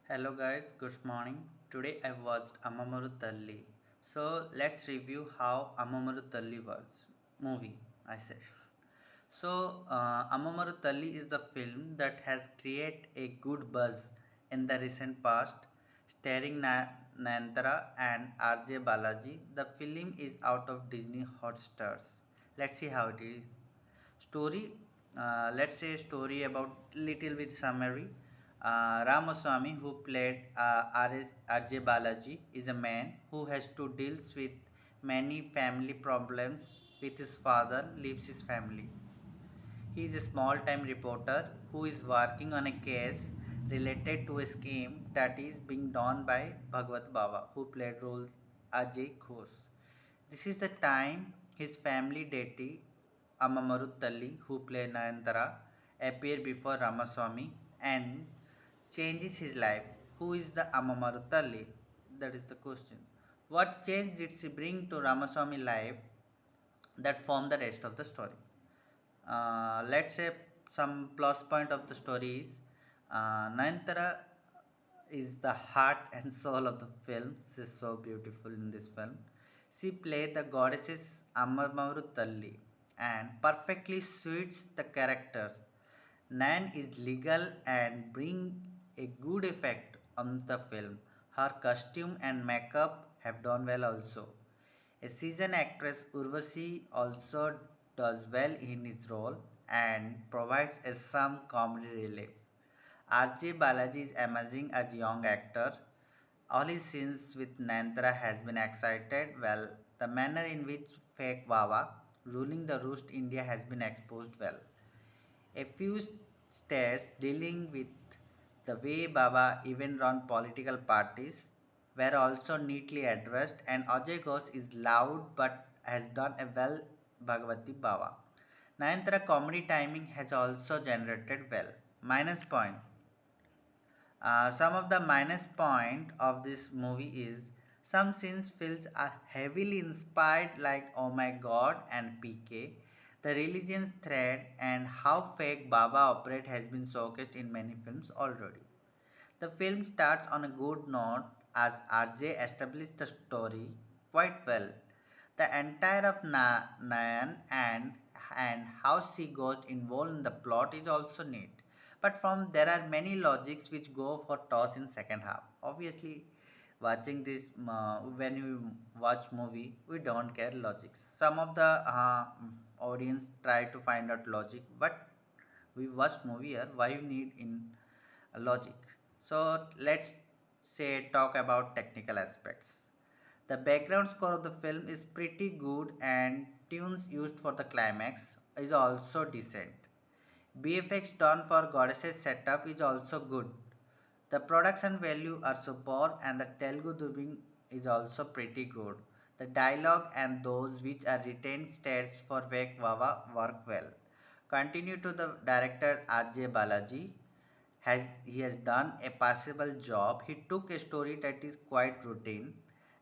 Hello guys, good morning. Today I watched Amamaru Talli. So let's review how Amamaru Talli was. Movie, I said. Amamaru Talli is the film that has created a good buzz in the recent past, starring Nayantara and RJ Balaji. The film is out of Disney Hotstars. Let's see how it is. Story, let's say story about little bit summary. Ramaswamy, who played RJ Balaji, is a man who has to deal with many family problems with his father, leaves his family. He is a small-time reporter who is working on a case related to a scheme that is being done by Bhagwat Baba, who played roles Ajay Ghosh. This is the time his family deity Amamaru Talli, who played Nayantara, appear before Ramaswamy and changes his life. Who is the Amamaru Talli? That is the question. What change did she bring to Ramaswamy life that form the rest of the story? Let's say some plus point of the story is Nayantara is the heart and soul of the film. She is so beautiful in this film. She played the goddesses Amamaru Talli and perfectly suits the characters. Nan is legal and bring a good effect on the film. Her costume and makeup have done well also. A seasoned actress Urvashi also does well in his role and provides a some comedy relief. RJ Balaji is amazing as young actor. All his scenes with Nayantara has been excited well. The manner in which fake Wawa ruling the roost India has been exposed well. A few stares dealing with the way Baba even run political parties were also neatly addressed, and Ajay Ghosh is loud but has done a well Bhagavati Baba. Nayantara comedy timing has also generated well. Minus point. Some of the minus point of this movie is some scenes feels are heavily inspired like Oh My God and PK. The religion's thread and how fake Baba operate has been showcased in many films already. The film starts on a good note as RJ establishes the story quite well. The entire of Nayan and how she goes involved in the plot is also neat. But from there are many logics which go for toss in second half. Obviously, watching this when you watch movie, we don't care logics. Some of the audience try to find out logic, but we watch movie here. Why you need in logic? So let's say talk about technical aspects. The background score of the film is pretty good and tunes used for the climax is also decent. BFX done for Goddess's setup is also good. The production value are superb and the Telugu dubbing is also pretty good. The dialogue and those which are retained states for Vek Wawa work well. Continue to the director RJ Balaji he has done a passable job. He took a story that is quite routine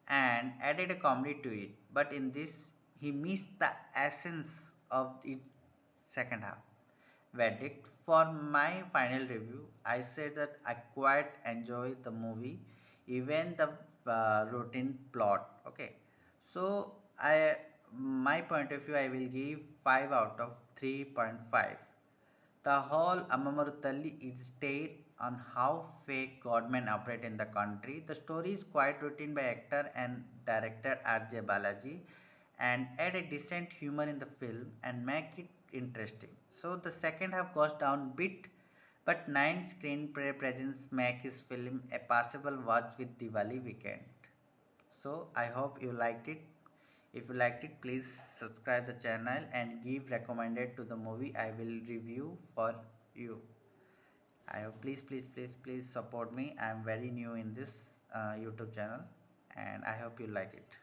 and added a comedy to it. But in this, he missed the essence of its second half. Verdict for my final review, I said that I quite enjoy the movie, even the routine plot. Okay, so I my point of view, I will give 5 out of 3.5. The whole Amamaruthalli is state on how fake godmen operate in the country. The story is quite written by actor and director R.J. Balaji and add a decent humor in the film and make it interesting. So the second half goes down bit, but 9 screenplay presence make his film a passable watch with Diwali weekend. So I hope you liked it. If you liked it, please subscribe the channel and give recommended to the movie I will review for you. I hope please support me. I am very new in this YouTube channel and I hope you like it.